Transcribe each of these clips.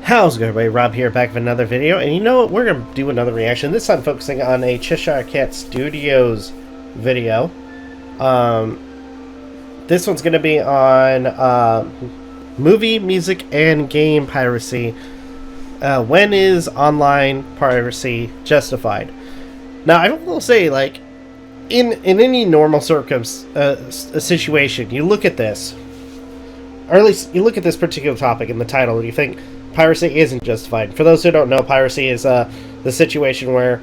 How's it going, everybody? Rob here, back with another video, and you know what? We're going to do another reaction, this time focusing on a Cheshire Cat Studios video. This one's going to be on movie, music, and game piracy. When is online piracy justified? Now, I will say, like, in any normal situation, you look at this, or at least you look at this particular topic in the title, and you think piracy isn't justified. For those who don't know, piracy is the situation where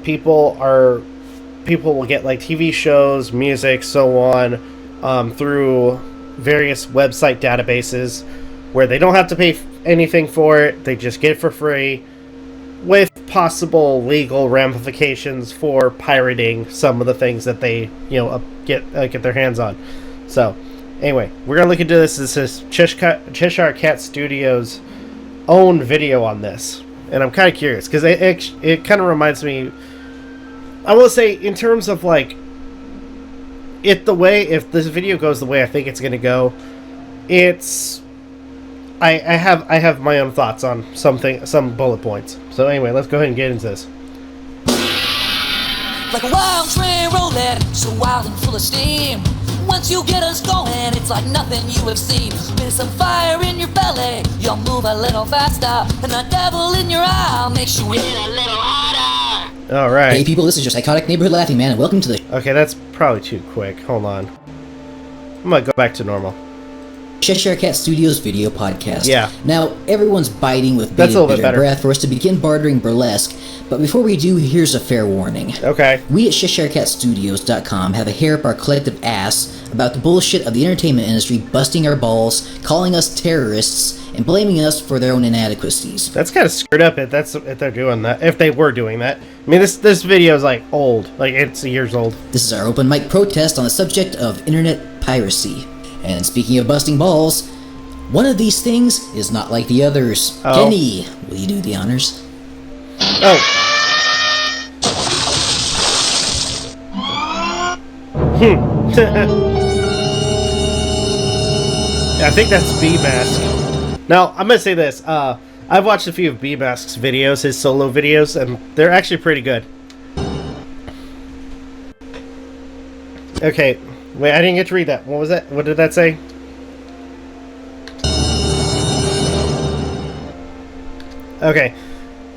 people will get like TV shows, music, so on, through various website databases where they don't have to pay anything for it. They just get it for free, with possible legal ramifications for pirating some of the things that they get their hands on. So anyway, we're gonna look into this. This is Cheshire Cat Studios' own video on this, and I'm kind of curious because it kind of reminds me, I will say, in terms of like if this video goes the way I think it's gonna go, I have my own thoughts on some bullet points. So anyway, let's go ahead and get into this. Like a wild train rolling, so wild and full of steam. Once you get us going, it's like nothing you have seen. With some fire in your belly, you'll move a little faster, and the devil in your eye makes you hit a little harder. Alright. Hey people, this is your psychotic neighborhood laughing man, and welcome to the... Okay, that's probably too quick. Hold on. I'm gonna go back to normal. Cheshire Cat Studios video podcast. Yeah. Now, everyone's biting with That's a little bit bitter better. breath for us to begin bartering burlesque, but before we do, here's a fair warning. Okay. We at CheshireCatStudios.com have a hair up our collective ass about the bullshit of the entertainment industry busting our balls, calling us terrorists, and blaming us for their own inadequacies. That's kind of screwed up if they're doing that. If they were doing that. I mean, this video is like old. Like, it's years old. This is our open mic protest on the subject of internet piracy. And speaking of busting balls, one of these things is not like the others. Oh. Kenny, will you do the honors? Oh. I think that's B-Mask. Now, I'm gonna say this. I've watched a few of B-Mask's videos, his solo videos, and they're actually pretty good. Okay. Wait, I didn't get to read that. What was that? What did that say? Okay.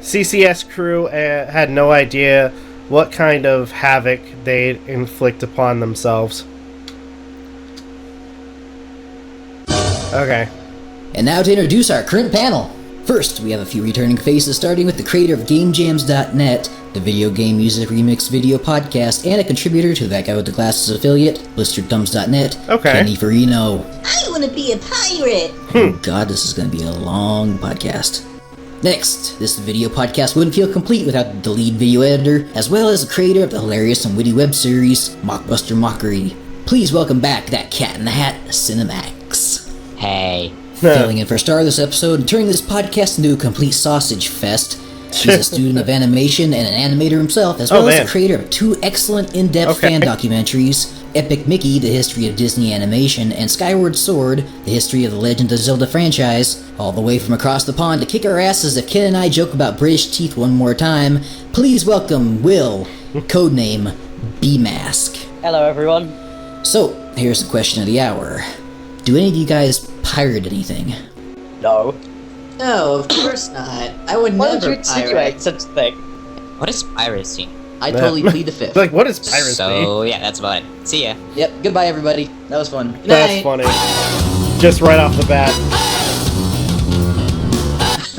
CCS crew had no idea what kind of havoc they'd inflict upon themselves. Okay. And now to introduce our current panel. First, we have a few returning faces, starting with the creator of GameJams.net, the video game music remix video podcast, and a contributor to That Guy with the Glasses affiliate, BlisteredThumbs.net, Okay. Kenny Farino. I want to be a pirate! Oh god, this is going to be a long podcast. Next, this video podcast wouldn't feel complete without the lead video editor, as well as the creator of the hilarious and witty web series, Mockbuster Mockery. Please welcome back that cat in the hat, Cinemax. Hey. Filling in for a star of this episode and turning this podcast into a complete sausage fest. He's a student of animation and an animator himself, as well as the creator of two excellent in-depth fan documentaries, Epic Mickey, The History of Disney Animation, and Skyward Sword, The History of the Legend of Zelda franchise. All the way from across the pond to kick our asses if Ken and I joke about British teeth one more time, please welcome Will, codename B-Mask. Hello, everyone. So, here's the question of the hour. Do any of you guys pirate anything? No. No, of course not. I would Why never would you insinuate pirate. such a thing? What is piracy? I totally plead the fifth. Like, what is piracy? So, yeah, that's fine. See ya. Yep, goodbye everybody. That was fun. Good That's night. funny. Just right off the bat.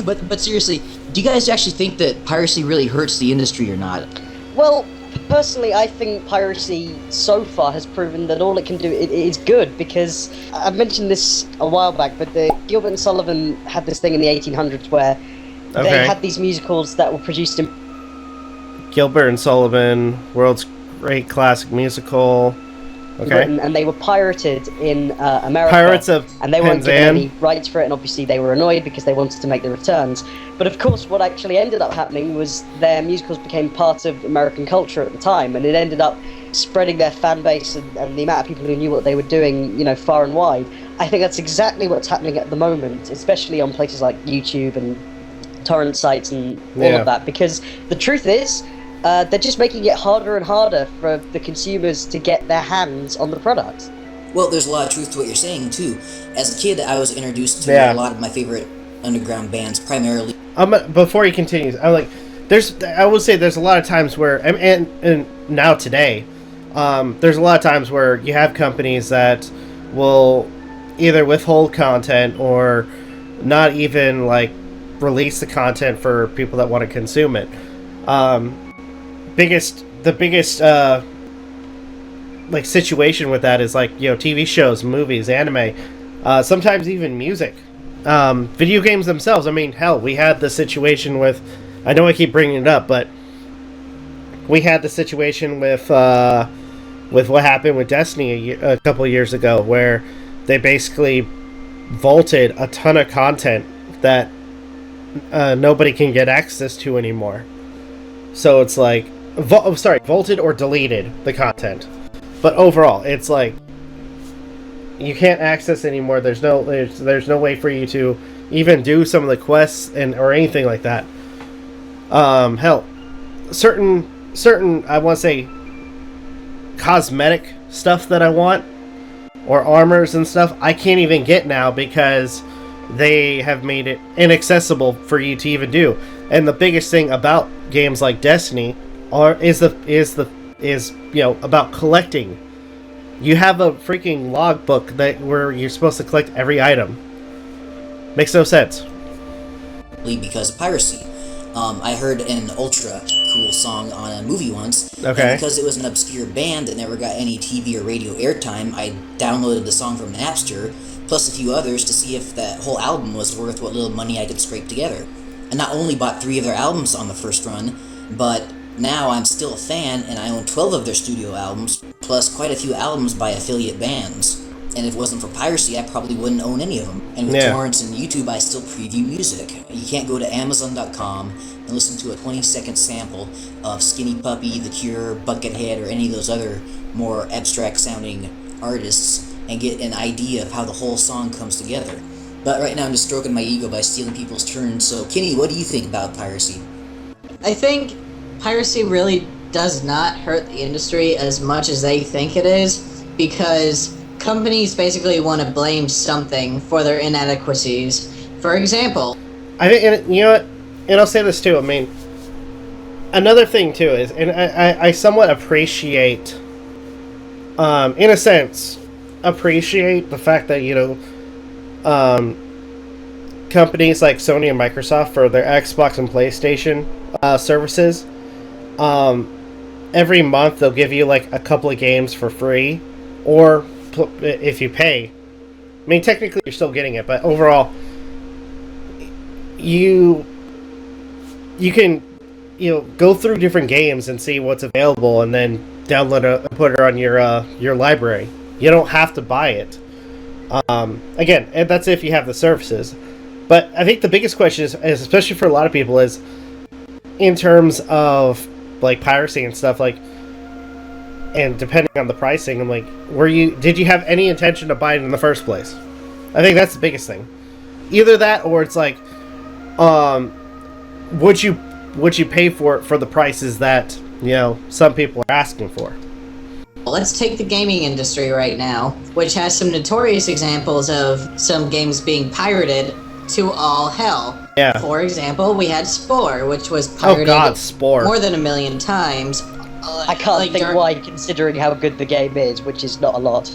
But seriously, do you guys actually think that piracy really hurts the industry or not? Well, personally, I think piracy so far has proven that all it can do is good, because I've mentioned this a while back, but Gilbert and Sullivan had this thing in the 1800s where they had these musicals that were produced in... Gilbert and Sullivan, world's great classic musical. Okay. Britain, and they were pirated in America. Pirates of And they weren't given Penzance. any rights for it, and obviously they were annoyed because they wanted to make the returns. But of course, what actually ended up happening was their musicals became part of American culture at the time, and it ended up spreading their fan base and the amount of people who knew what they were doing, far and wide. I think that's exactly what's happening at the moment, especially on places like YouTube and torrent sites and all of that, because the truth is, they're just making it harder and harder for the consumers to get their hands on the product. Well, there's a lot of truth to what you're saying, too. As a kid, I was introduced to a lot of my favorite underground bands, primarily. Before he continues, I would say there's a lot of times where, and now today, there's a lot of times where you have companies that will either withhold content or not even, like, release the content for people that want to consume it. The biggest like situation with that is, like, TV shows, movies, anime, sometimes even music, video games themselves. I mean, hell, we had the situation with, I know I keep bringing it up, but we had the situation with what happened with Destiny a couple of years ago, where they basically vaulted a ton of content that nobody can get access to anymore. So it's like, vaulted or deleted the content. But overall, it's like, you can't access anymore. There's no way for you to even do some of the quests or anything like that. Hell, certain I want to say cosmetic stuff that I want, or armors and stuff, I can't even get now because they have made it inaccessible for you to even do. And the biggest thing about games like Destiny is about collecting. You have a freaking logbook where you're supposed to collect every item. Makes no sense. Because of piracy. I heard an ultra cool song on a movie once. Okay. And because it was an obscure band that never got any TV or radio airtime, I downloaded the song from Napster, plus a few others, to see if that whole album was worth what little money I could scrape together. And not only bought 3 of their albums on the first run, but now I'm still a fan, and I own 12 of their studio albums, plus quite a few albums by affiliate bands. And if it wasn't for piracy, I probably wouldn't own any of them. And with torrents and YouTube, I still preview music. You can't go to Amazon.com and listen to a 20-second sample of Skinny Puppy, The Cure, Buckethead, or any of those other more abstract-sounding artists and get an idea of how the whole song comes together. But right now I'm just stroking my ego by stealing people's turns. So, Kenny, what do you think about piracy? I think piracy really does not hurt the industry as much as they think it is, because companies basically want to blame something for their inadequacies. For example, I think, and you know what, and I'll say this too, I mean, another thing too is, and I somewhat appreciate, in a sense, appreciate the fact that, companies like Sony and Microsoft, for their Xbox and PlayStation services, every month they'll give you like a couple of games for free, or if you pay. I mean, technically you're still getting it, but overall, you can go through different games and see what's available, and then download it and put it on your library. You don't have to buy it. Again, and that's if you have the services. But I think the biggest question is, especially for a lot of people, is in terms of like piracy and stuff, like, and depending on the pricing, I'm like, did you have any intention to buy it in the first place? I think that's the biggest thing. Either that, or it's like, would you pay for it for the prices that some people are asking for? let's take the gaming industry right now, which has some notorious examples of some games being pirated to all hell. Yeah. For example, we had Spore, which was pirated Spore more than 1 million times. I can't think why, considering how good the game is, which is not a lot.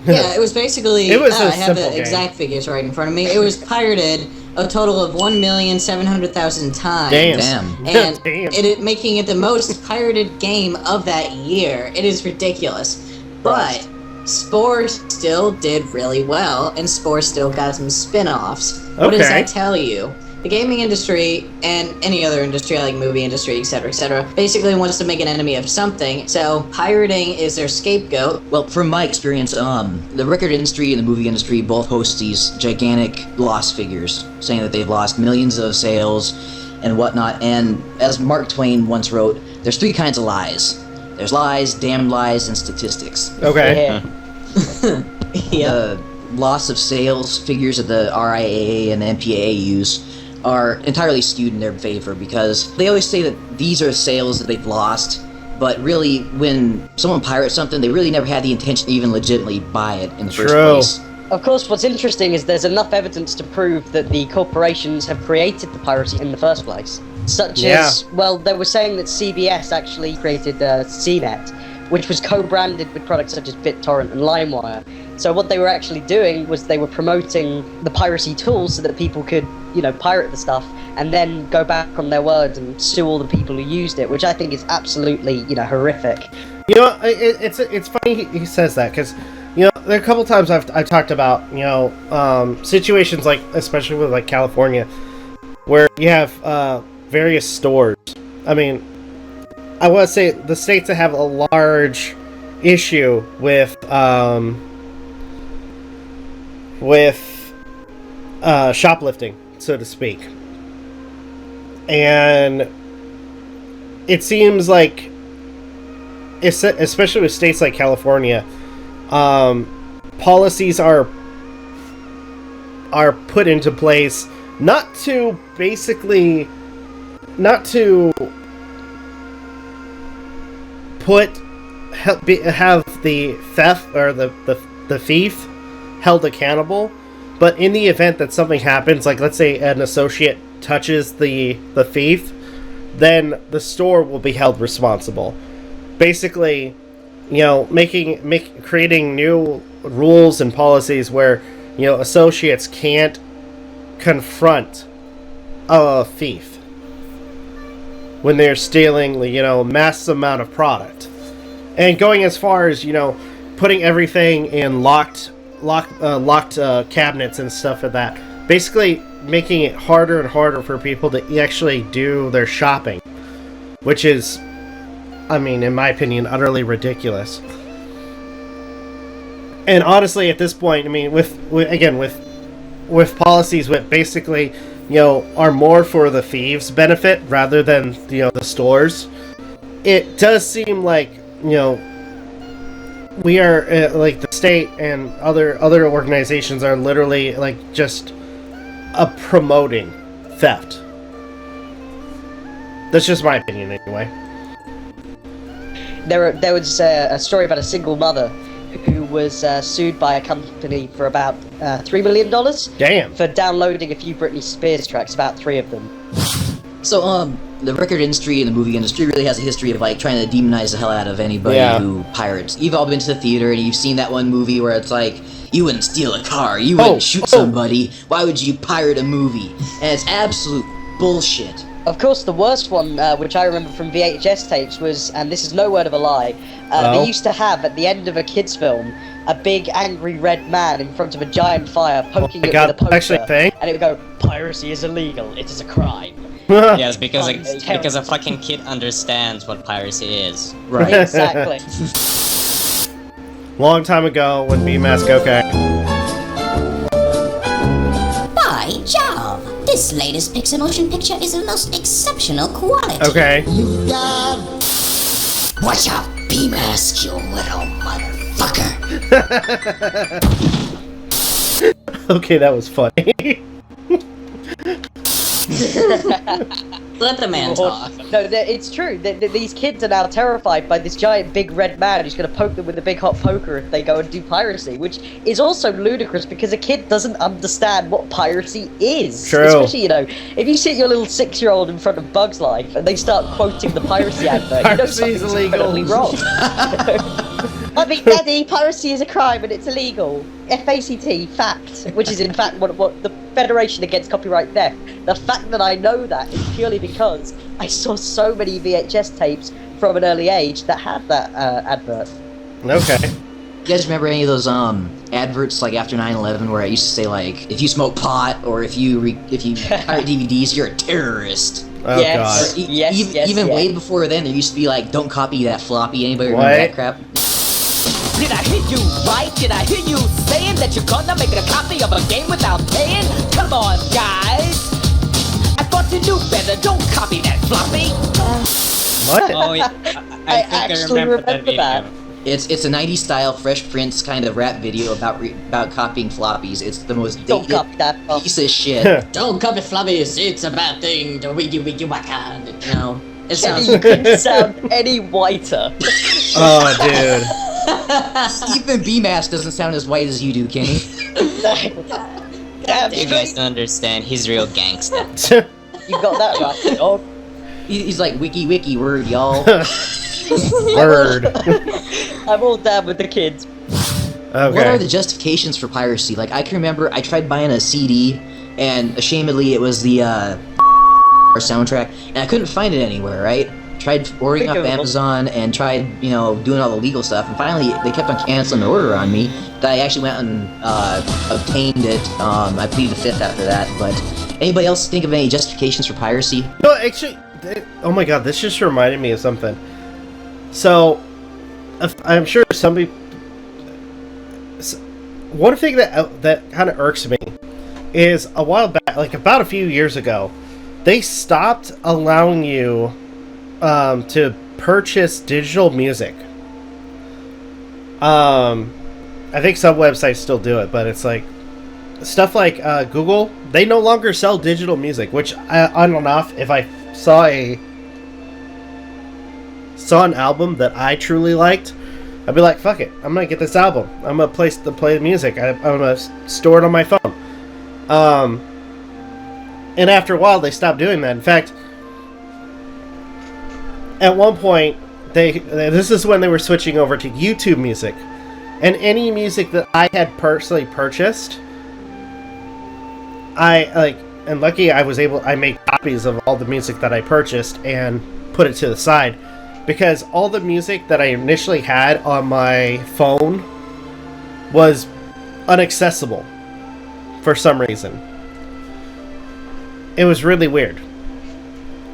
Yeah, it was basically... It was I have the game. exact figures right in front of me. It was pirated a total of 1,700,000 times. Damn. And Damn. it making it the most pirated game of that year. It is ridiculous. But Spore still did really well, and Spore still got some spin-offs. What does that tell you? The gaming industry, and any other industry like movie industry, etc., basically wants to make an enemy of something, so pirating is their scapegoat. Well, from my experience, the record industry and the movie industry both host these gigantic loss figures, saying that they've lost millions of sales and whatnot, and as Mark Twain once wrote, there's 3 kinds of lies. There's lies, damned lies, and statistics. Okay. Yeah. loss of sales figures that the RIAA and the MPAA use are entirely skewed in their favor, because they always say that these are sales that they've lost, but really, when someone pirates something, they really never had the intention to even legitimately buy it in the first place. Of course, what's interesting is there's enough evidence to prove that the corporations have created the piracy in the first place. Such as, well, they were saying that CBS actually created CNET, which was co-branded with products such as BitTorrent and LimeWire. So what they were actually doing was they were promoting the piracy tools so that people could, pirate the stuff and then go back on their word and sue all the people who used it, which I think is absolutely, horrific. It's funny he says that, because, there are a couple times I've talked about, situations like, especially with like California, where you have various stores. I mean, I want to say the states that have a large issue with shoplifting, so to speak. And it seems like, especially with states like California, policies are put into place not to have the theft or the thief held accountable, but in the event that something happens, like let's say an associate touches the thief, then the store will be held responsible. Basically, creating new rules and policies where associates can't confront a thief when they're stealing mass amount of product, and going as far as putting everything in locked cabinets and stuff like that. Basically, making it harder and harder for people to actually do their shopping, which is, I mean, in my opinion, utterly ridiculous. And honestly, at this point, I mean, with policies that basically, are more for the thieves' benefit rather than the stores, it does seem like we are like the state and other organizations are literally like just promoting theft. That's just my opinion, anyway. There was a story about a single mother who was sued by a company for about $3 million. Damn. For downloading a few Britney Spears tracks, about 3 of them. So, the record industry and the movie industry really has a history of, like, trying to demonize the hell out of anybody who pirates. You've all been to the theater and you've seen that one movie where it's like, you wouldn't steal a car, you wouldn't shoot somebody, why would you pirate a movie? And it's absolute bullshit. Of course, the worst one, which I remember from VHS tapes, was, and this is no word of a lie, they used to have, at the end of a kid's film, a big angry red man in front of a giant fire poking it with a poker, and it would go, "Piracy is illegal, it is a crime." Yes, because a fucking kid understands what piracy is. Right. Exactly. Long time ago when BMask, okay. By Jove! This latest Pixar motion picture is of most exceptional quality. Okay. You got... Watch out, BMask, you little motherfucker! Okay, that was funny. Let the man talk. No, it's true. These kids are now terrified by this giant big red man who's going to poke them with a big hot poker if they go and do piracy, which is also ludicrous because a kid doesn't understand what piracy is. True. Especially, if you sit your little 6-year-old in front of Bug's Life and they start quoting the piracy advert, you know something's incredibly wrong. I mean, Daddy, piracy is a crime and it's illegal. FACT, fact, which is in fact what the Federation Against Copyright Theft. The fact that I know that is purely because I saw so many VHS tapes from an early age that had that advert. Okay. You guys remember any of those adverts like after 9/11 where it used to say like, if you smoke pot or if you pirate DVDs, you're a terrorist? Oh yes. God. Yes. Even way before then, there used to be like, don't copy that floppy. Anybody remember that crap? Did I hear you right? Did I hear you saying that you're gonna make a copy of a game without paying? Come on, guys! I thought you knew better. Don't copy that floppy. What? Oh, yeah. I think I actually remember that video. It's a 90s style Fresh Prince kind of rap video about copying floppies. It's the most Don't dated copy that. piece of shit. Don't copy floppies, it's a bad thing. The wiggy wiggy waka. No, it sounds. You couldn't sound any whiter. Oh, dude. Even B-Mass doesn't sound as white as you do, Kenny. Damn You guys straight. don't understand. He's real gangster. You got that right, dog. He's like wiki word, y'all. Word. I'm all down with the kids. Okay. What are the justifications for piracy? Like, I can remember I tried buying a CD, and ashamedly it was the soundtrack, and I couldn't find it anywhere, right? Tried ordering off Amazon and tried, doing all the legal stuff, and finally they kept on canceling the order on me. That I actually went and obtained it. I pleaded the fifth after that, but anybody else think of any justifications for piracy? No, actually, oh my god, this just reminded me of something. So, I'm sure some people. One thing that kind of irks me is a while back, like about a few years ago, they stopped allowing you to purchase digital music. I think some websites still do it, but it's like stuff like Google. They no longer sell digital music, which I don't know if I saw an album that I truly liked, I'd be like, fuck it, I'm gonna get this album. I'm gonna play the music. I'm gonna store it on my phone. And after a while, they stopped doing that. In fact, at one point, this is when they were switching over to YouTube Music, and any music that I had personally purchased, and lucky I made copies of all the music that I purchased and put it to the side. Because all the music that I initially had on my phone was inaccessible for some reason. It was really weird.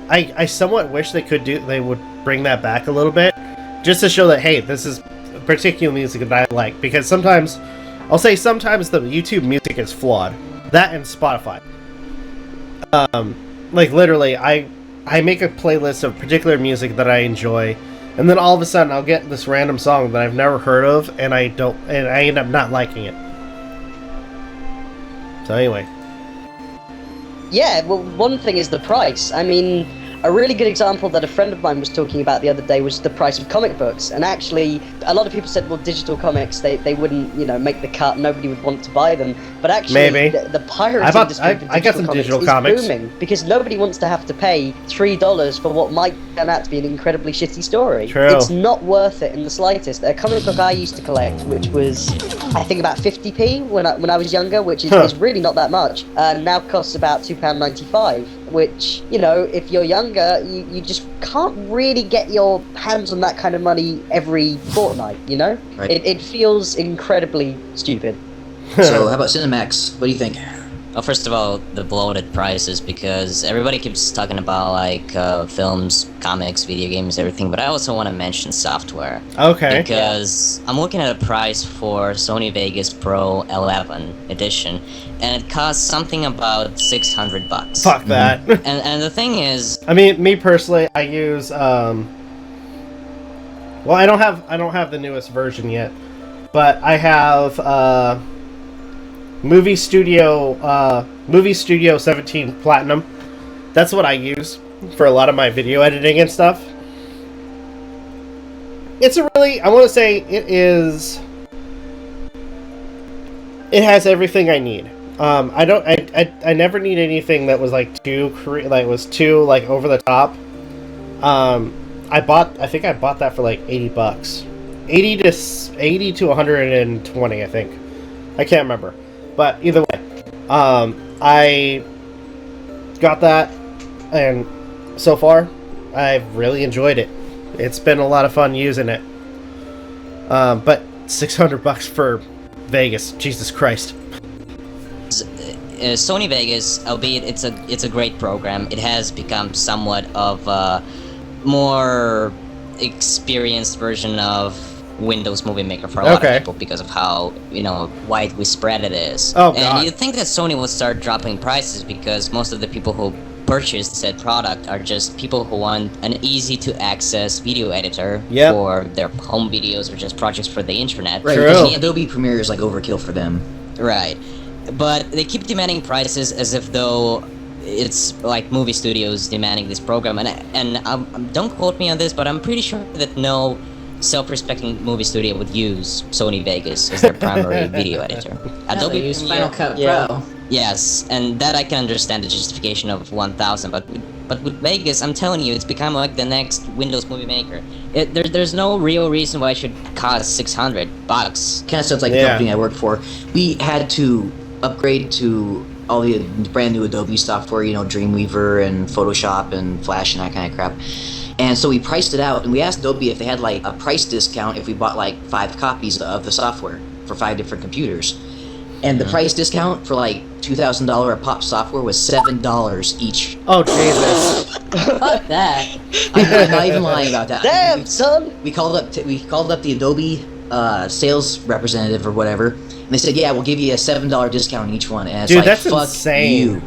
I somewhat wish they would bring that back a little bit, just to show that, hey, this is particular music that I like. Because sometimes the YouTube music is flawed. That and Spotify. Like literally, I make a playlist of particular music that I enjoy, and then all of a sudden I'll get this random song that I've never heard of, and I end up not liking it. So anyway. Yeah, well, one thing is the price. I mean, a really good example that a friend of mine was talking about the other day was the price of comic books. And actually, a lot of people said, well, digital comics, they wouldn't, make the cut, nobody would want to buy them. But actually, maybe the pirate industry I got some digital comics is booming, because nobody wants to have to pay $3 for what might turn out to be an incredibly shitty story. True. It's not worth it in the slightest. A comic book I used to collect, which was, I think, about 50p when I was younger, which is really not that much, now costs about £2.95, which, if you're younger, you just can't really get your hands on that kind of money every fortnight, Right. It feels incredibly stupid. So, how about Cinemax? What do you think? Well, first of all, the bloated prices, because everybody keeps talking about films, comics, video games, everything, but I also want to mention software. Okay. Because I'm looking at a price for Sony Vegas Pro 11 edition, and it costs something about $600. Fuck that. And the thing is, I mean, me personally, I use well, I don't have the newest version yet, but I have Movie Studio 17 Platinum. That's what I use for a lot of my video editing and stuff. It's a really, I want to say it has everything I need. I never need anything that was too over the top. I think I bought that for $80. 80 to 120, I think. I can't remember. But either way, I got that, and so far, I've really enjoyed it. It's been a lot of fun using it. But $600 for Vegas, Jesus Christ. Sony Vegas, albeit it's a great program, it has become somewhat of a more experienced version of Windows Movie Maker for a lot of people because of how widely spread it is. Oh, God. And you'd think that Sony would start dropping prices because most of the people who purchase said product are just people who want an easy-to-access video editor for their home videos or just projects for the internet. Right, because Adobe Premiere is like overkill for them. Right. But they keep demanding prices as if though it's like movie studios demanding this program. And don't quote me on this, but I'm pretty sure that no self-respecting movie studio would use Sony Vegas as their primary video editor. Adobe use Final Cut Pro. Yes, and that I can understand the justification of 1,000, but with Vegas, I'm telling you, it's become like the next Windows Movie Maker. There's no real reason why it should cost $600. Kind of stuff like the company I worked for. We had to upgrade to all the brand new Adobe software, you know, Dreamweaver and Photoshop and Flash and that kind of crap. And so we priced it out, and we asked Adobe if they had like a price discount if we bought like 5 copies of the software for 5 different computers. And the price discount for like $2,000 a pop software was $7 each. Oh Jesus! Fuck that! I'm not even lying about that. Damn, son! We called up the Adobe sales representative or whatever, and they said, "Yeah, we'll give you a $7 discount on each one." And it's Dude, like, that's fuck insane. you.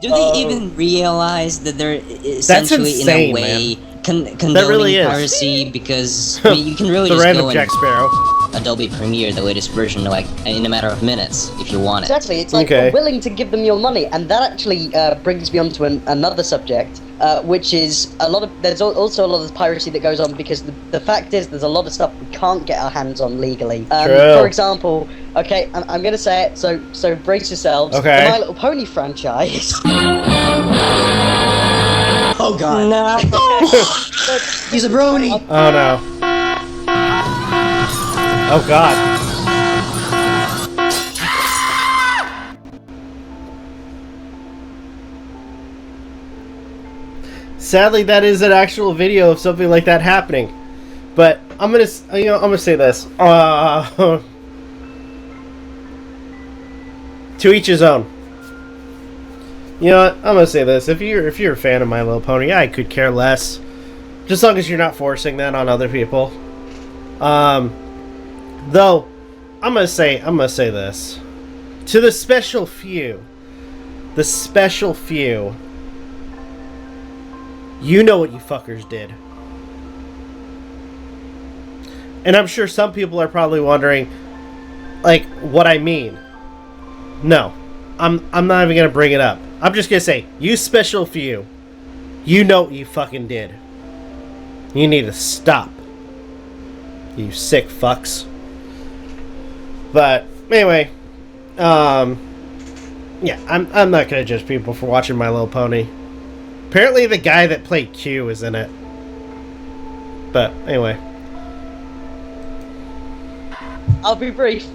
Do they even realize that they're essentially insane, in a way condoning really is. piracy? Because I mean, you can really the just random go Jack and Sparrow. Adobe Premiere, the latest version, like in a matter of minutes, if you want it. Exactly, it's like we're willing to give them your money, and that actually brings me on to another subject, which is there's also a lot of piracy that goes on because the fact is there's a lot of stuff we can't get our hands on legally. For example, okay, I'm gonna say it, so brace yourselves. Okay. The My Little Pony franchise. Oh god. No. He's a brony. Oh no. Oh god. Sadly, that is an actual video of something like that happening. But I'm gonna say this. To each his own. You know what? I'm gonna say this. If you're a fan of My Little Pony, I could care less. Just as long as you're not forcing that on other people. Though, I'm gonna say this. To the special few, you know what you fuckers did. And I'm sure some people are probably wondering, like, what I mean. No, I'm not even gonna bring it up. I'm just gonna say, you special few, you know what you fucking did. You need to stop. You sick fucks. But anyway, yeah, I'm not gonna judge people for watching My Little Pony. Apparently, the guy that played Q is in it. But anyway, I'll be brief.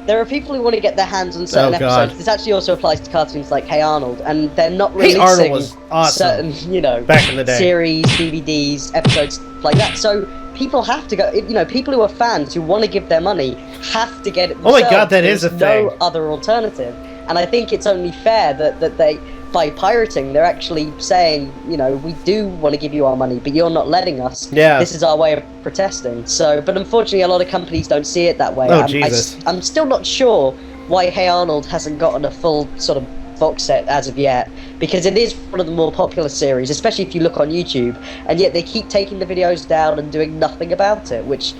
There are people who want to get their hands on certain episodes. This actually also applies to cartoons like Hey Arnold, and they're not releasing Hey Arnold was awesome. certain, back in the day, series, DVDs, episodes like that. So people have to go. People who are fans who want to give their money have to get it themselves. Oh my god, that is a thing. There's no other alternative, and I think it's only fair that they, by pirating, they're actually saying, we do want to give you our money, but you're not letting us. Yeah. This is our way of protesting. So, but unfortunately, a lot of companies don't see it that way. Oh, Jesus. I'm still not sure why Hey Arnold hasn't gotten a full sort of box set as of yet, because it is one of the more popular series, especially if you look on YouTube, and yet they keep taking the videos down and doing nothing about it, which,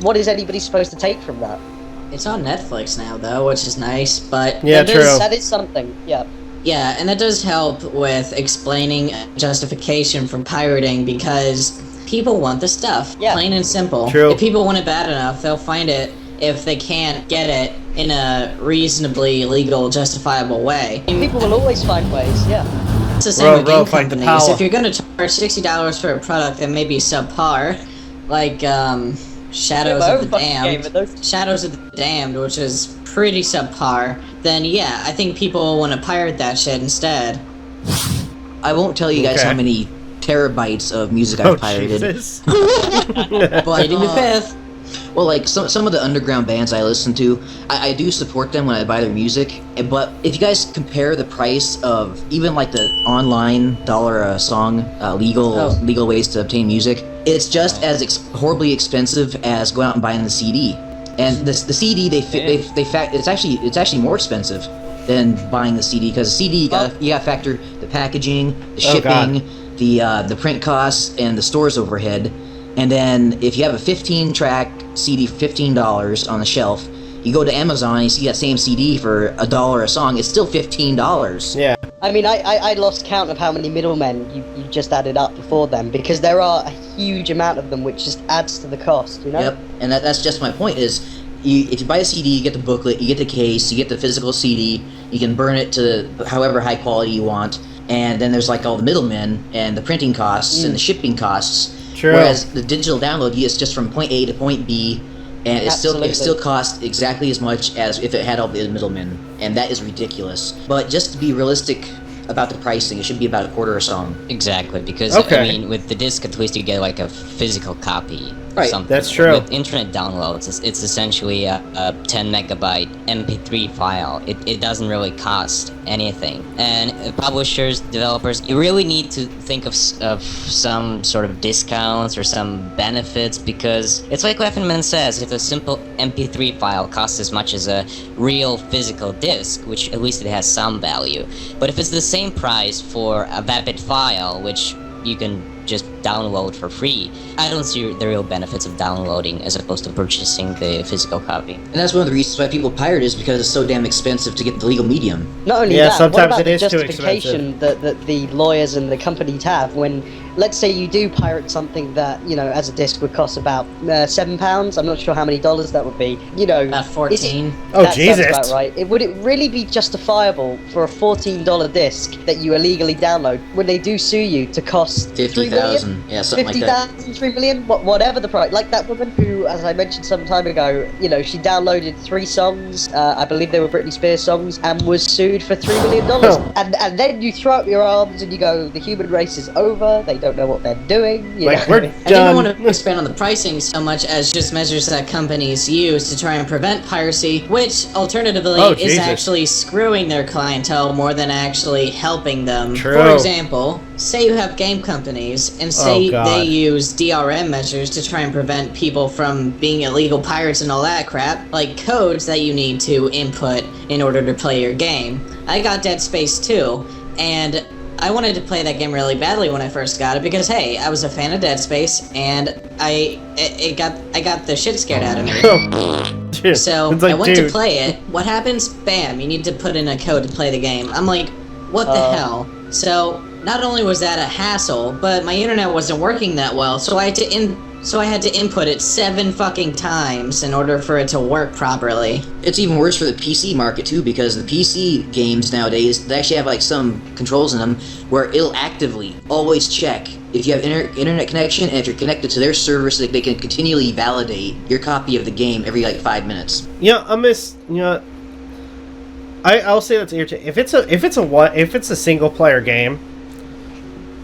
what is anybody supposed to take from that? It's on Netflix now, though, which is nice, but... Yeah, true. That is something, yeah. Yeah, and that does help with explaining justification from pirating, because people want the stuff, plain and simple. True. If people want it bad enough, they'll find it if they can't get it in a reasonably legal, justifiable way. People will always find ways, yeah. It's the same with game companies. If you're going to charge $60 for a product that may be subpar, like Shadows of the Damned, which is pretty subpar, then yeah, I think people want to pirate that shit instead. I won't tell you guys how many terabytes of music I've pirated. Jesus. Pleading the fifth. Well, like some of the underground bands I listen to, I do support them when I buy their music. But if you guys compare the price of even like the online $1 a song legal ways to obtain music, it's just as horribly expensive as going out and buying the CD. And the CD it's actually more expensive. than buying the CD, because CD you got to factor the packaging, the shipping, the print costs, and the store's overhead. And then if you have a 15-track CD, $15 on the shelf, you go to Amazon and you see that same CD for $1 a song, it's still $15. Yeah. I mean, I lost count of how many middlemen you just added up before them, because there are a huge amount of them, which just adds to the cost, you know? Yep, and that's just my point is, if you buy a CD, you get the booklet, you get the case, you get the physical CD, you can burn it to however high quality you want, and then there's like all the middlemen and the printing costs and the shipping costs. True. Whereas the digital download is just from point A to point B, and it still costs exactly as much as if it had all the middlemen, and that is ridiculous. But just to be realistic about the pricing, it should be about $0.25 a song. Exactly, because I mean, with the disc, at least you get like a physical copy. Right, something. That's true. With internet downloads, it's essentially a 10 megabyte MP3 file. It doesn't really cost anything. And publishers, developers, you really need to think of some sort of discounts or some benefits, because it's like Leffenman says, if a simple MP3 file costs as much as a real physical disc, which at least it has some value. But if it's the same price for a Vapid file, which you can just download for free, I don't see the real benefits of downloading as opposed to purchasing the physical copy. And that's one of the reasons why people pirate is because it's so damn expensive to get the legal medium. Not only that, sometimes what about it is the too justification that the lawyers and the companies have when, let's say you do pirate something that, you know, as a disc would cost about £7, I'm not sure how many dollars that would be, you know. About 14. Jesus. That's about right. Would it really be justifiable for a $14 disc that you illegally download when they do sue you to cost $50,000? Yeah, something like that. 3 million, whatever the price. Like that woman who, as I mentioned some time ago, you know, she downloaded 3 songs, I believe they were Britney Spears songs, and was sued for $3 million. And then you throw up your arms and you go, the human race is over, they don't know what they're doing. You know? We're I done. didn't want to expand on the pricing so much as just measures that companies use to try and prevent piracy, which alternatively is actually screwing their clientele more than actually helping them. True. For example, say you have game companies and say they use DRM measures to try and prevent people from being illegal pirates and all that crap, like codes that you need to input in order to play your game. I got Dead Space 2, and I wanted to play that game really badly when I first got it because, hey, I was a fan of Dead Space, and I got the shit scared out of me. So like, I went to play it. What happens? Bam! You need to put in a code to play the game. I'm like, what the hell? So not only was that a hassle, but my internet wasn't working that well, so I had to input it 7 fucking times in order for it to work properly. It's even worse for the PC market too, because the PC games nowadays, they actually have like some controls in them where it'll actively always check if you have internet connection and if you're connected to their server, so that they can continually validate your copy of the game every like 5 minutes. I'll say that's irritating. If it's a single player game,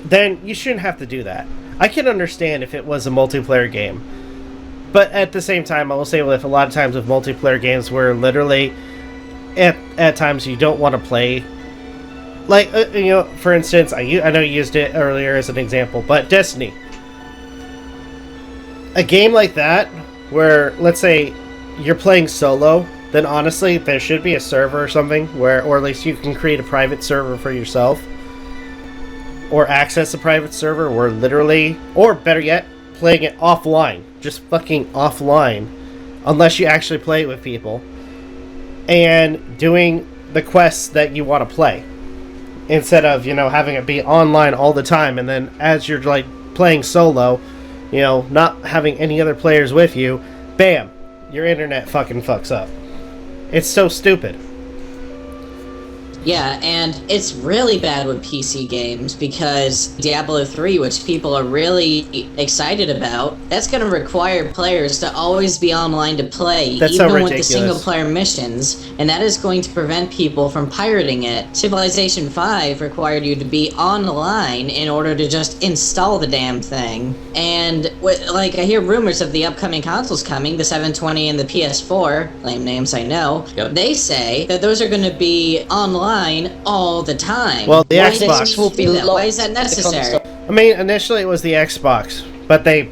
then you shouldn't have to do that. I can understand if it was a multiplayer game, but at the same time, I will say with a lot of times with multiplayer games where literally at times you don't want to play, like for instance, I know you used it earlier as an example, but Destiny, a game like that where let's say you're playing solo, then honestly there should be a server or something where, or at least you can create a private server for yourself. Or access a private server where literally, or better yet, playing it offline. Just fucking offline. Unless you actually play it with people. And doing the quests that you want to play. Instead of, having it be online all the time. And then as you're, like, playing solo, not having any other players with you, bam, your internet fucking fucks up. It's so stupid. Yeah, and it's really bad with PC games because Diablo 3, which people are really excited about, that's going to require players to always be online to play, that's even so with the single-player missions, and that is going to prevent people from pirating it. Civilization 5 required you to be online in order to just install the damn thing. And, I hear rumors of the upcoming consoles coming, the 720 and the PS4, lame names I know, They say that those are going to be online all the time. Well, the Xbox will be Why is that necessary? I mean, initially it was the Xbox, but they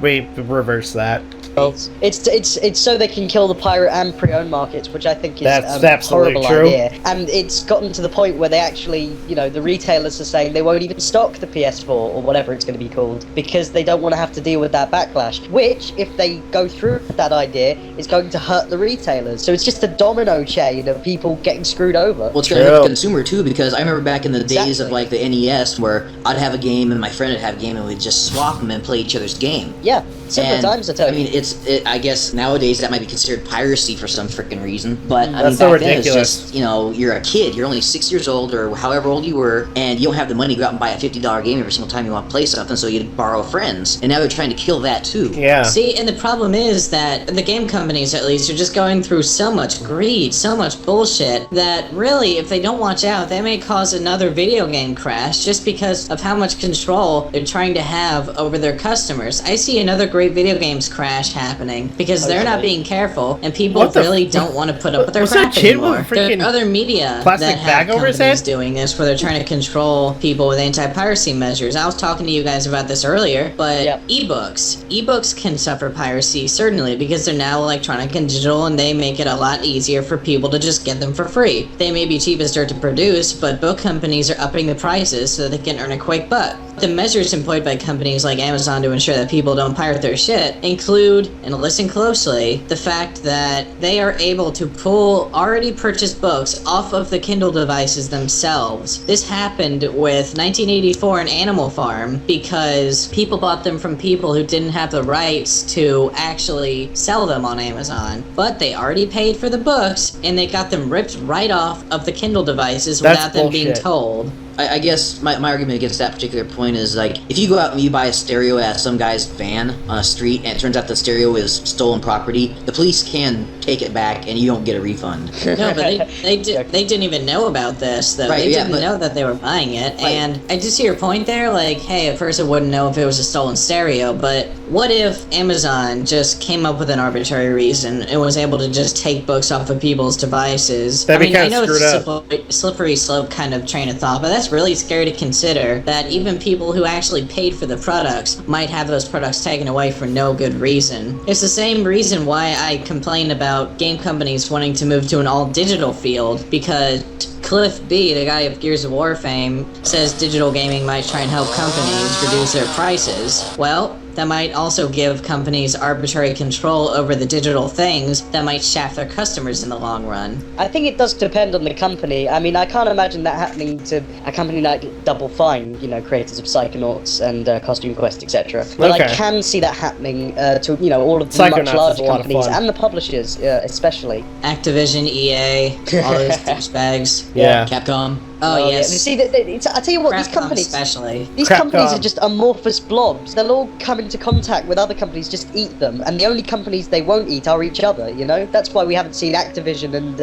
reversed that. It's so they can kill the pirate and pre-owned markets, which I think is a horrible true idea. And it's gotten to the point where they actually, the retailers are saying they won't even stock the PS4 or whatever it's going to be called because they don't want to have to deal with that backlash. Which, if they go through with that idea, is going to hurt the retailers. So it's just a domino chain of people getting screwed over. Well, it's going to hurt the consumer too, because I remember back in the days of like the NES where I'd have a game and my friend would have a game and we'd just swap them and play each other's game. Yeah. Several times, I tell you. I mean, I guess nowadays that might be considered piracy for some freaking reason. But I mean, That's so back then ridiculous. it's just, you're a kid, you're only 6 years old or however old you were, and you don't have the money to go out and buy a $50 game every single time you want to play something, so you'd borrow friends. And now they're trying to kill that too. Yeah. See, and the problem is that the game companies, at least, are just going through so much greed, so much bullshit, that really, if they don't watch out, they may cause another video game crash just because of how much control they're trying to have over their customers. I see another great video games crash happening because they're not being careful, and people really don't want to put up with their crap anymore. There are other media that have companies doing this where they're trying to control people with anti-piracy measures. I was talking to you guys about this earlier, but ebooks can suffer piracy, certainly, because they're now electronic and digital, and they make it a lot easier for people to just get them for free. They may be cheap as dirt to produce, but book companies are upping the prices so they can earn a quick buck. The measures employed by companies like Amazon to ensure that people don't pirate their shit include, and listen closely, the fact that they are able to pull already purchased books off of the Kindle devices themselves. This happened with 1984 and Animal Farm because people bought them from people who didn't have the rights to actually sell them on Amazon. But they already paid for the books, and they got them ripped right off of the Kindle devices without them being told. I guess my argument against that particular point is, like, if you go out and you buy a stereo at some guy's van on a street and it turns out the stereo is stolen property, the police can take it back and you don't get a refund. No, but they didn't even know about this, though. They didn't know that they were buying it. And I just see your point there, like, hey, a person wouldn't know if it was a stolen stereo, but what if Amazon just came up with an arbitrary reason and was able to just take books off of people's devices? I mean, I know it's a slippery slope kind of train of thought, but that's really scary to consider, that even people who actually paid for the products might have those products taken away for no good reason. It's the same reason why I complain about game companies wanting to move to an all-digital field, because Cliff B, the guy of Gears of War fame, says digital gaming might try and help companies reduce their prices. Well, that might also give companies arbitrary control over the digital things that might shaft their customers in the long run. I think it does depend on the company. I mean, I can't imagine that happening to a company like Double Fine, creators of Psychonauts and Costume Quest, etc. But I can see that happening to, all of the much larger companies and the publishers, especially. Activision, EA, all those douchebags. Yeah. Capcom. Oh, yes. See, I tell you what, these companies, especially. These companies are just amorphous blobs. They'll all come into contact with other companies, just eat them, and the only companies they won't eat are each other. That's why we haven't seen Activision and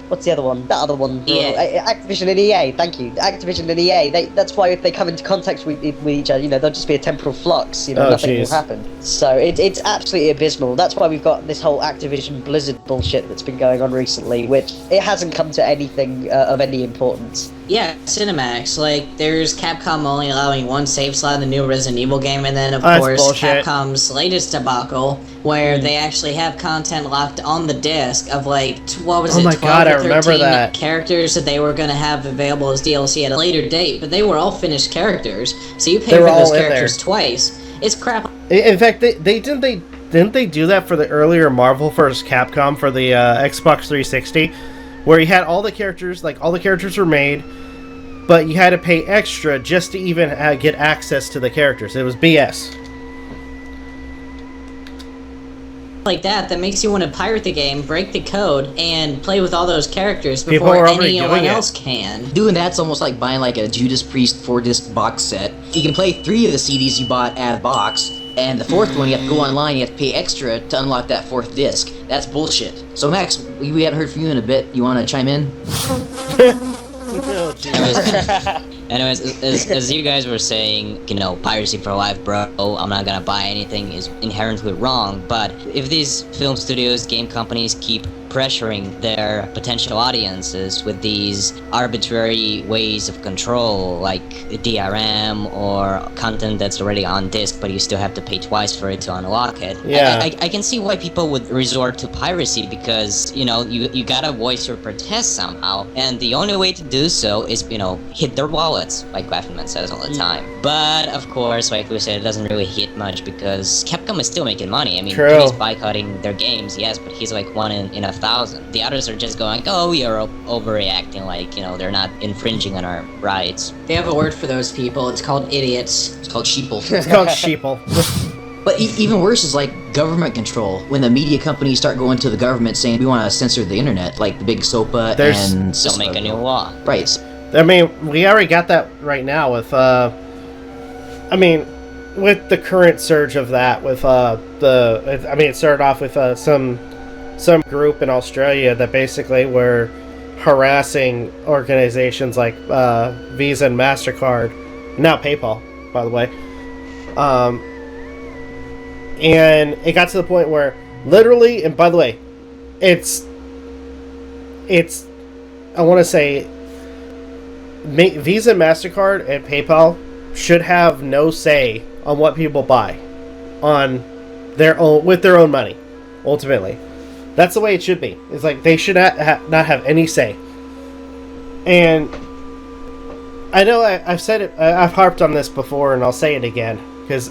what's the other one? That other one. EA. Activision and EA. Thank you. Activision and EA. That's why if they come into contact with each other, there'll just be a temporal flux. Nothing will happen. So it's absolutely abysmal. That's why we've got this whole Activision Blizzard bullshit that's been going on recently, which it hasn't come to anything of any importance. Yeah, Cinemax. Like, there's Capcom only allowing one save slot in the new Resident Evil game, and then, of course, bullshit. Capcom's latest debacle, where they actually have content locked on the disc of, like, 12 or 13 characters that they were going to have available as DLC at a later date, but they were all finished characters, so you pay for those characters twice. It's crap. In fact, didn't they do that for the earlier Marvel vs. Capcom for the Xbox 360? Where you had all the characters, all the characters were made, but you had to pay extra just to even get access to the characters. It was BS. Like that makes you want to pirate the game, break the code, and play with all those characters before anyone else can. Doing that's almost like buying a Judas Priest 4-disc box set. You can play 3 of the CDs you bought at a box, and the 4th one you have to go online, you have to pay extra to unlock that 4th disc. That's bullshit. So Max, we haven't heard from you in a bit. You want to chime in? Anyways, as you guys were saying, piracy for life, bro, I'm not gonna buy anything is inherently wrong, but if these film studios, game companies keep pressuring their potential audiences with these arbitrary ways of control, like DRM or content that's already on disc, but you still have to pay twice for it to unlock it. Yeah. I can see why people would resort to piracy, because, you know, you gotta voice your protest somehow, and the only way to do so is, you know, hit their wallets, like Graftonman says all the time. But, of course, like we said, it doesn't really hit much, because Capcom is still making money. I mean, True. he's boycotting their games, yes, but he's like one in 1,000. The others are just going, oh, you're overreacting, like, you know, they're not infringing on our rights. They have a word for those people. It's called idiots. It's called sheeple. It's called sheeple. But even worse is like government control. When the media companies start going to the government saying we want to censor the internet, like the big SOPA and... They'll make a new law. Right. I mean, we already got that right now with, with the current surge of that, with it started off with some group in Australia that basically were harassing organizations like Visa and MasterCard, now PayPal, by the way. And it got to the point where literally, and by the way, it's I want to say Visa, MasterCard, and PayPal should have no say on what people buy on their own, with their own money, ultimately. That's the way it should be. It's like they should not have any say. And I know I've said it, I've harped on this before, and I'll say it again, because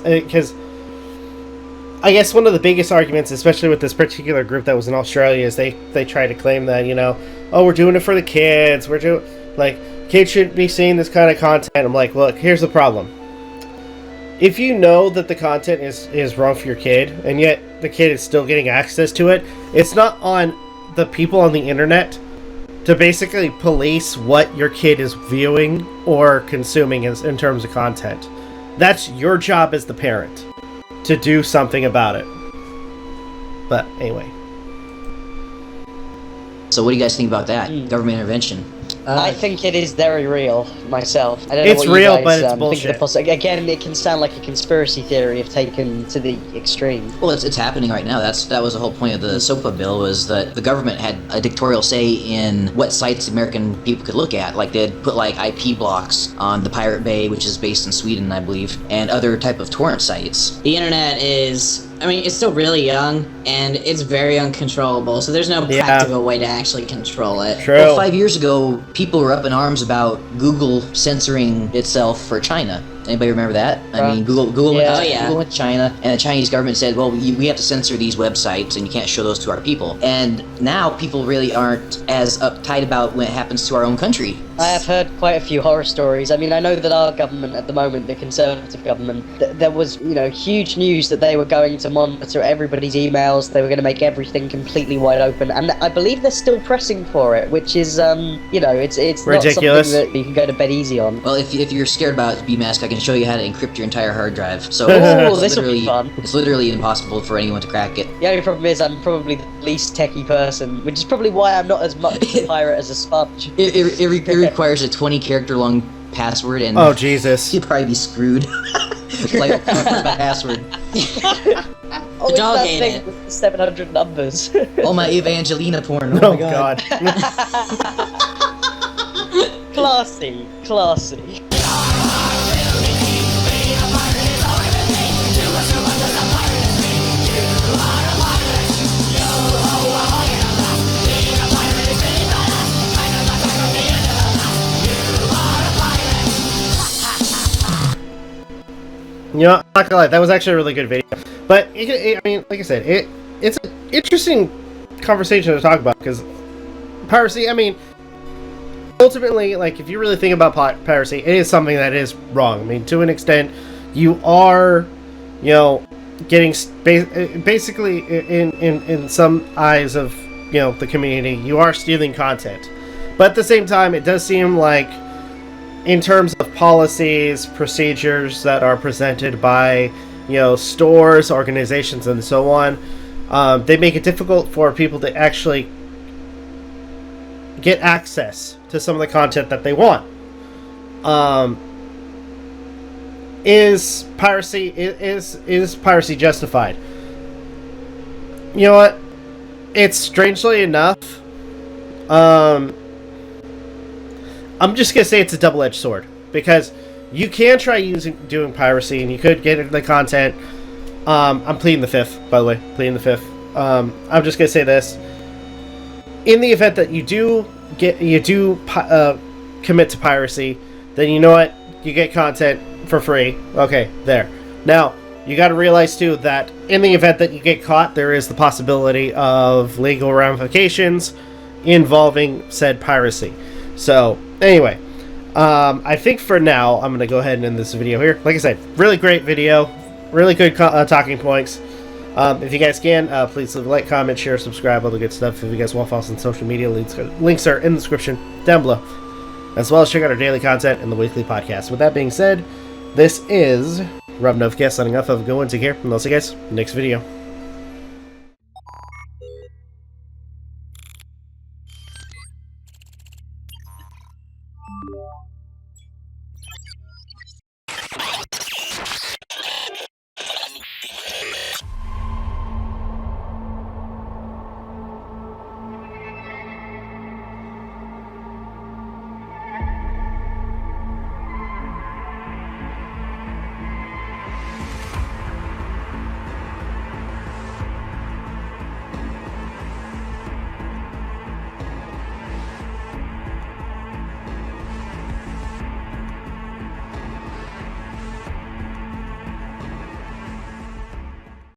I guess one of the biggest arguments, especially with this particular group that was in Australia, is they try to claim that, you know, oh, we're doing it for the kids, we're doing, like, kids shouldn't be seeing this kind of content. I'm like, look, here's the problem. If you know that the content is wrong for your kid, and yet the kid is still getting access to it, it's not on the people on the internet to basically police what your kid is viewing or consuming in terms of content. That's your job as the parent, to do something about it. But anyway. So what do you guys think about that? Government intervention? I think it is very real, myself. I don't It's know what real, you guys, but it's think bullshit. of the again, it can sound like a conspiracy theory if taken to the extreme. Well, it's happening right now. That was the whole point of the SOPA bill, was that the government had a dictatorial say in what sites American people could look at. Like, they'd put like IP blocks on the Pirate Bay, which is based in Sweden, I believe, and other type of torrent sites. The internet is... I mean, it's still really young, and it's very uncontrollable, so there's no practical way to actually control it. True. Well, 5 years ago, people were up in arms about Google censoring itself for China. Anybody remember that? I mean, Google went to China, and the Chinese government said, well, we have to censor these websites, and you can't show those to our people. And now people really aren't as uptight about when it happens to our own country. I have heard quite a few horror stories. I mean, I know that our government at the moment, the Conservative government, there was, you know, huge news that they were going to monitor everybody's emails, they were going to make everything completely wide open, and I believe they're still pressing for it, which is, you know, it's ridiculous. Not something that you can go to bed easy on. Well, if you're scared about BMask, I can show you how to encrypt your entire hard drive. So this will be fun. It's literally impossible for anyone to crack it. The only problem is I'm probably the least techie person, which is probably why I'm not as much a pirate as a sponge. It requires a 20-character long password, and oh Jesus, you'd probably be screwed. Like password. Oh, it's that thing with the 700 numbers. Oh, my Evangelina porn. Oh, my god. Classy. You know, I'm not gonna lie, that was actually a really good video. But, I mean, like I said, it's an interesting conversation to talk about, because piracy, I mean, ultimately, like, if you really think about piracy, it is something that is wrong. I mean, to an extent, you are, you know, getting, basically, in some eyes of, you know, the community, you are stealing content. But at the same time, it does seem like, in terms of policies, procedures that are presented by, you know, stores, organizations, and so on, they make it difficult for people to actually get access to some of the content that they want. Is piracy justified? You know what? it's strangely enough, I'm just gonna say it's a double-edged sword, because you can try doing piracy, and you could get into the content. I'm pleading the fifth, by the way, pleading the fifth. I'm just gonna say this: in the event that you do commit to piracy, then you know what, you get content for free. Okay, there. Now you got to realize too that in the event that you get caught, there is the possibility of legal ramifications involving said piracy. So anyway, I think for now I'm going to go ahead and end this video here. Like I said, really great video, really good talking points. If you guys can, please leave a like, comment, share, subscribe, all the good stuff. If you guys want to follow us on social media, links are in the description down below, as well as check out our daily content and the weekly podcast. With that being said, this is Novakast signing off. Have a good one. Take care, and I'll see you guys next video.